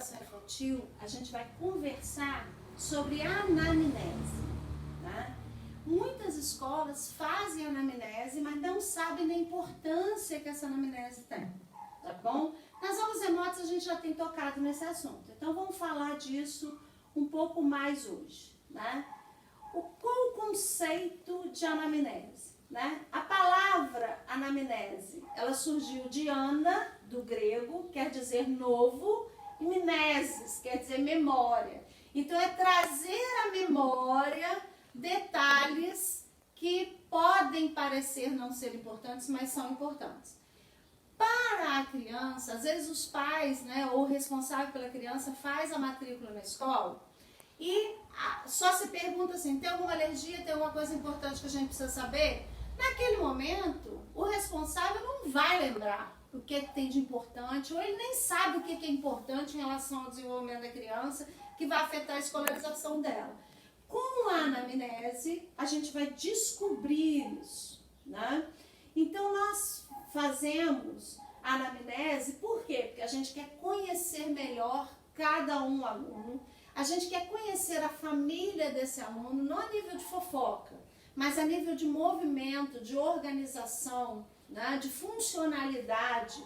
educação infantil, a gente vai conversar sobre a anamnese. Tá? Muitas escolas fazem anamnese, mas não sabem da importância que essa anamnese tem. Tá bom? Nas aulas remotas a gente já tem tocado nesse assunto. Então vamos falar disso um pouco mais hoje. Né? Qual o conceito de anamnese? Né? A palavra anamnese, ela surgiu de ana, do grego, quer dizer novo, e mnesis, quer dizer memória. Então é trazer à memória detalhes que podem parecer não ser importantes, mas são importantes. Para a criança, às vezes os pais, né, ou o responsável pela criança faz a matrícula na escola e só se pergunta assim, tem alguma alergia, tem alguma coisa importante que a gente precisa saber? Naquele momento, o responsável não vai lembrar o que tem de importante, ou ele nem sabe o que é importante em relação ao desenvolvimento da criança, que vai afetar a escolarização dela. Com a anamnese, a gente vai descobrir isso. Né? Então, nós fazemos a anamnese, por quê? Porque a gente quer conhecer melhor cada um aluno, a gente quer conhecer a família desse aluno, não a nível de fofoca, mas a nível de movimento, de organização, né, de funcionalidade.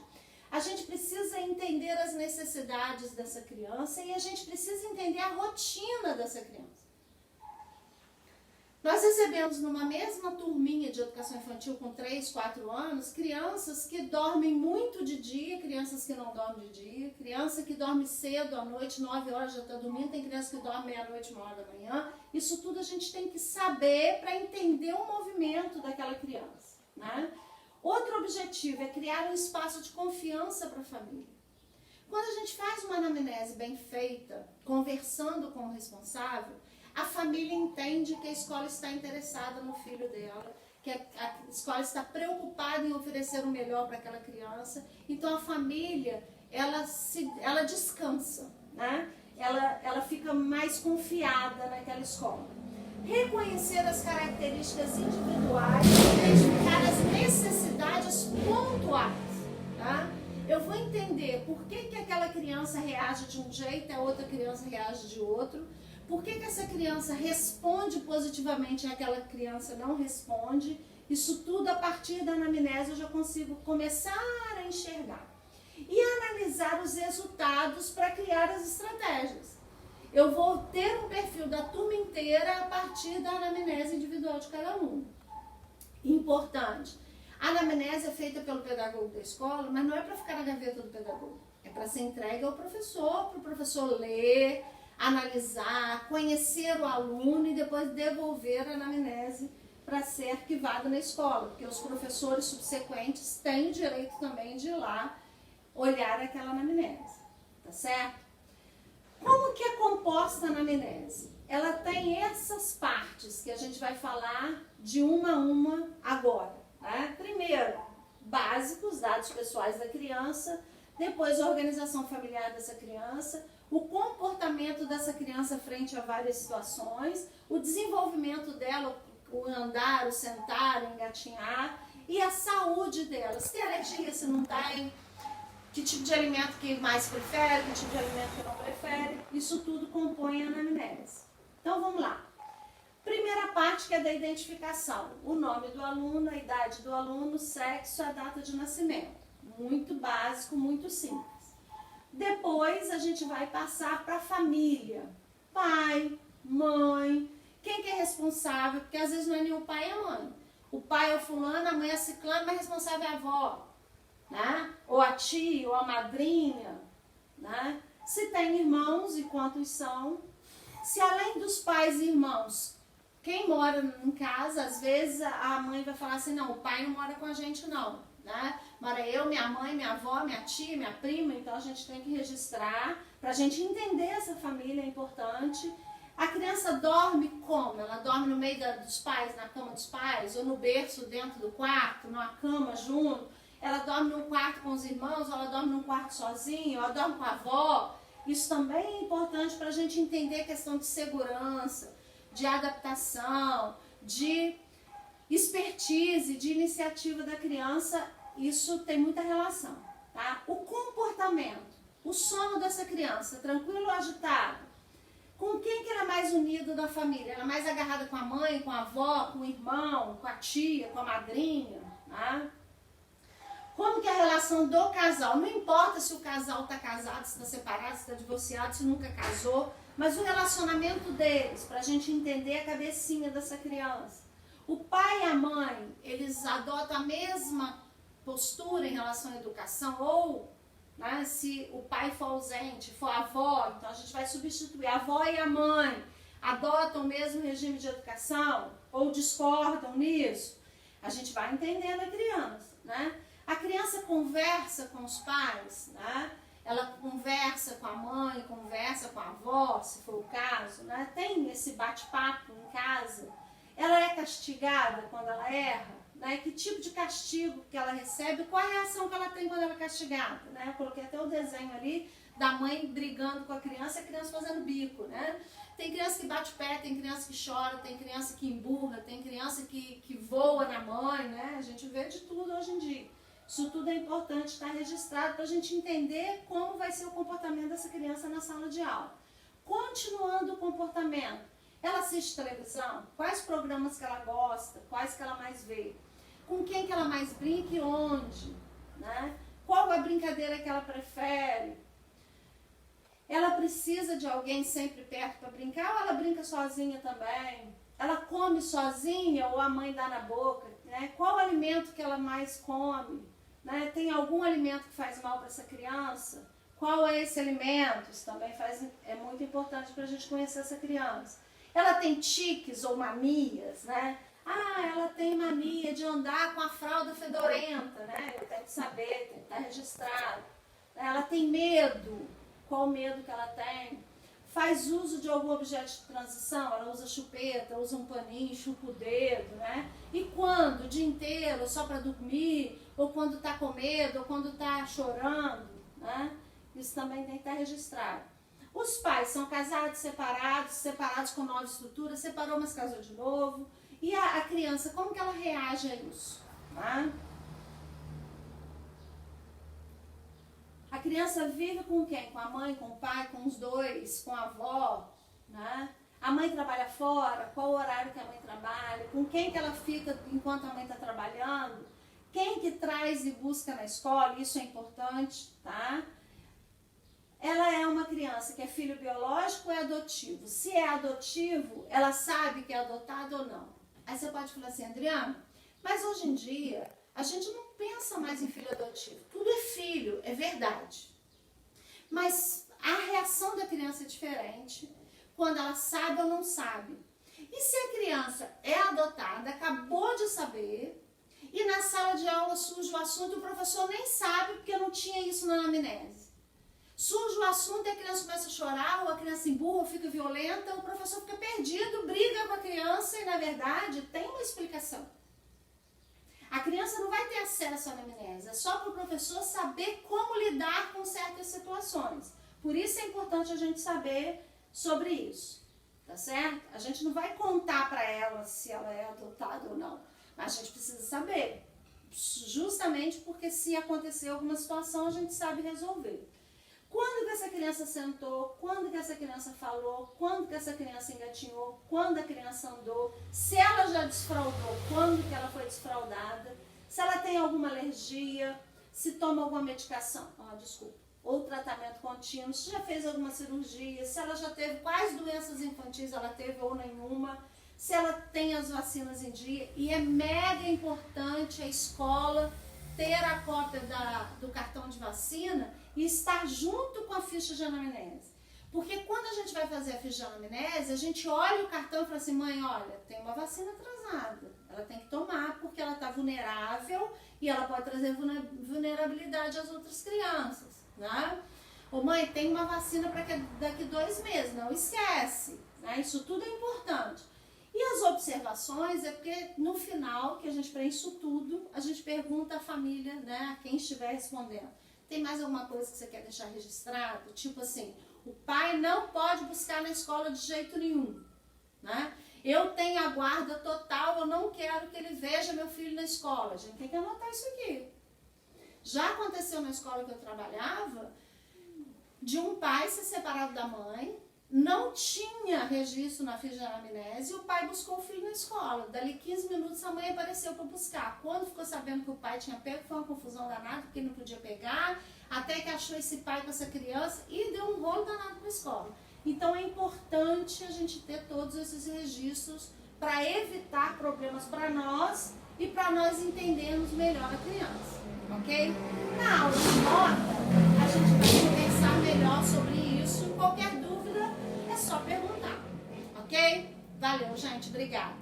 A gente precisa entender as necessidades dessa criança e a gente precisa entender a rotina dessa criança. Nós recebemos numa mesma turminha de educação infantil com 3, 4 anos, crianças que dormem muito de dia, crianças que não dormem de dia, criança que dorme cedo à noite, 9 horas já está dormindo, tem criança que dorme meia-noite, 1 hora da manhã. Isso tudo a gente tem que saber para entender o movimento daquela criança. Né? Outro objetivo é criar um espaço de confiança para a família. Quando a gente faz uma anamnese bem feita, conversando com o responsável, a família entende que a escola está interessada no filho dela, que a escola está preocupada em oferecer o melhor para aquela criança. Então a família, ela descansa, né? Ela fica mais confiada naquela escola. Reconhecer as características individuais, identificar as necessidades pontuais. Tá? Eu vou entender por que aquela criança reage de um jeito e a outra criança reage de outro. Por que essa criança responde positivamente e aquela criança não responde? Isso tudo a partir da anamnese eu já consigo começar a enxergar. E analisar os resultados para criar as estratégias. Eu vou ter um perfil da turma inteira a partir da anamnese individual de cada aluno. Importante. A anamnese é feita pelo pedagogo da escola, mas não é para ficar na gaveta do pedagogo. É para ser entregue ao professor, para o professor ler, analisar, conhecer o aluno e depois devolver a anamnese para ser arquivada na escola, porque os professores subsequentes têm o direito também de ir lá olhar aquela anamnese, tá certo? Como que é composta a anamnese? Ela tem essas partes que a gente vai falar de uma a uma agora. Né? Primeiro, básicos, dados pessoais da criança, depois a organização familiar dessa criança, o comportamento dessa criança frente a várias situações, o desenvolvimento dela, o andar, o sentar, o engatinhar e a saúde dela. Se tem alergia, se não tem, que tipo de alimento que mais prefere, que tipo de alimento que não prefere, isso tudo compõe a anamnese. Então vamos lá. Primeira parte que é da identificação, o nome do aluno, a idade do aluno, o sexo, a data de nascimento. Muito básico, muito simples. Depois a gente vai passar para a família, pai, mãe, quem que é responsável, porque às vezes não é nem o pai e a mãe. O pai é o fulano, a mãe é a ciclana, mas responsável é a avó, né? Ou a tia, ou a madrinha, né? Se tem irmãos e quantos são. Se além dos pais e irmãos, quem mora em casa, às vezes a mãe vai falar assim, não, o pai não mora com a gente não. Né? Mora eu, minha mãe, minha avó, minha tia, minha prima, então a gente tem que registrar para a gente entender essa família, é importante. A criança dorme como? Ela dorme no meio dos pais, na cama dos pais, ou no berço dentro do quarto, numa cama junto. Ela dorme num quarto com os irmãos, ou ela dorme num quarto sozinha, ou ela dorme com a avó. Isso também é importante para a gente entender a questão de segurança, de adaptação, de expertise, de iniciativa da criança. Isso tem muita relação, tá? O comportamento. O sono dessa criança, tranquilo ou agitado? Com quem que ela é mais unida da família? Ela é mais agarrada com a mãe, com a avó, com o irmão, com a tia, com a madrinha? Né? Como que é a relação do casal? Não importa se o casal está casado, se está separado, se está divorciado, se nunca casou, mas o relacionamento deles, para a gente entender a cabecinha dessa criança. O pai e a mãe, eles adotam a mesma postura em relação à educação, ou né, se o pai for ausente, for a avó, então a gente vai substituir. A avó e a mãe adotam o mesmo regime de educação ou discordam nisso? A gente vai entendendo a criança, né? A criança conversa com os pais, né? Ela conversa com a mãe, conversa com a avó, se for o caso, né? Tem esse bate-papo em casa. Ela é castigada quando ela erra, né? Que tipo de castigo que ela recebe, qual a reação que ela tem quando ela é castigada, né? Eu coloquei até o desenho ali da mãe brigando com a criança fazendo bico, né? Tem criança que bate pé, tem criança que chora, tem criança que emburra, tem criança que voa na mãe, né? A gente vê de tudo hoje em dia. Isso tudo é importante estar registrado para a gente entender como vai ser o comportamento dessa criança na sala de aula. Continuando o comportamento, ela assiste televisão? Quais programas que ela gosta? Quais que ela mais vê? Com quem que ela mais brinca e onde? Né? Qual a brincadeira que ela prefere? Ela precisa de alguém sempre perto para brincar ou ela brinca sozinha também? Ela come sozinha ou a mãe dá na boca? Né? Qual o alimento que ela mais come? Né? Tem algum alimento que faz mal para essa criança? Qual é esse alimento? Isso também é muito importante para a gente conhecer essa criança. Ela tem tiques ou manias, né? Ah, ela tem mania de andar com a fralda fedorenta, né? Eu tenho que saber, tem que estar registrado. Ela tem medo. Qual o medo que ela tem? Faz uso de algum objeto de transição? Ela usa chupeta, usa um paninho, chupa o dedo, né? E quando? O dia inteiro, só para dormir? Ou quando está com medo, ou quando está chorando, né? Isso também tem que estar registrado. Os pais são casados, separados com nova estrutura, separou, mas casou de novo. E a criança, como que ela reage a isso? Tá? A criança vive com quem? Com a mãe, com o pai, com os dois, com a avó, né? A mãe trabalha fora, qual o horário que a mãe trabalha, com quem que ela fica enquanto a mãe está trabalhando, quem que traz e busca na escola, isso é importante, tá? Ela é uma criança que é filho biológico ou é adotivo? Se é adotivo, ela sabe que é adotada ou não? Aí você pode falar assim, Adriana, mas hoje em dia a gente não pensa mais em filho adotivo. Tudo é filho, é verdade. Mas a reação da criança é diferente quando ela sabe ou não sabe. E se a criança é adotada, acabou de saber, e na sala de aula surge o assunto, o professor nem sabe porque não tinha isso na anamnese. Surge o assunto e a criança começa a chorar, ou a criança emburra, ou fica violenta, o professor fica perdido, briga com a criança e, na verdade, tem uma explicação. A criança não vai ter acesso à anamnese, é só para o professor saber como lidar com certas situações. Por isso é importante a gente saber sobre isso, tá certo? A gente não vai contar para ela se ela é adotada ou não, mas a gente precisa saber, justamente porque se acontecer alguma situação a gente sabe resolver. Quando que essa criança sentou, quando que essa criança falou, quando que essa criança engatinhou, quando a criança andou, se ela já desfraldou, quando que ela foi desfraldada, se ela tem alguma alergia, se toma alguma medicação, ou tratamento contínuo, se já fez alguma cirurgia, se ela já teve, quais doenças infantis ela teve ou nenhuma, se ela tem as vacinas em dia. E é mega importante a escola ter a cópia do cartão de vacina e estar junto com a ficha de anamnese. Porque quando a gente vai fazer a ficha de anamnese, a gente olha o cartão e fala assim, mãe, olha, tem uma vacina atrasada, ela tem que tomar porque ela está vulnerável e ela pode trazer vulnerabilidade às outras crianças, né? Ô mãe, tem uma vacina para daqui 2 meses, não esquece, né? Isso tudo é importante. E as observações é porque no final, que a gente preenche isso tudo, a gente pergunta à família, né, a quem estiver respondendo. Tem mais alguma coisa que você quer deixar registrado? Tipo assim, o pai não pode buscar na escola de jeito nenhum, né? Eu tenho a guarda total, eu não quero que ele veja meu filho na escola. A gente tem que anotar isso aqui. Já aconteceu na escola que eu trabalhava, de um pai ser separado da mãe, não tinha registro na ficha de anamnese, e o pai buscou o filho na escola. Dali 15 minutos a mãe apareceu para buscar. Quando ficou sabendo que o pai tinha pego, foi uma confusão danada, porque não podia pegar, até que achou esse pai com essa criança e deu um rolo danado para a escola. Então é importante a gente ter todos esses registros para evitar problemas para nós e para nós entendermos melhor a criança, ok? Na aula de nota, a gente vai conversar melhor sobre isso. Qualquer dúvida, é só perguntar, ok? Valeu, gente. Obrigada.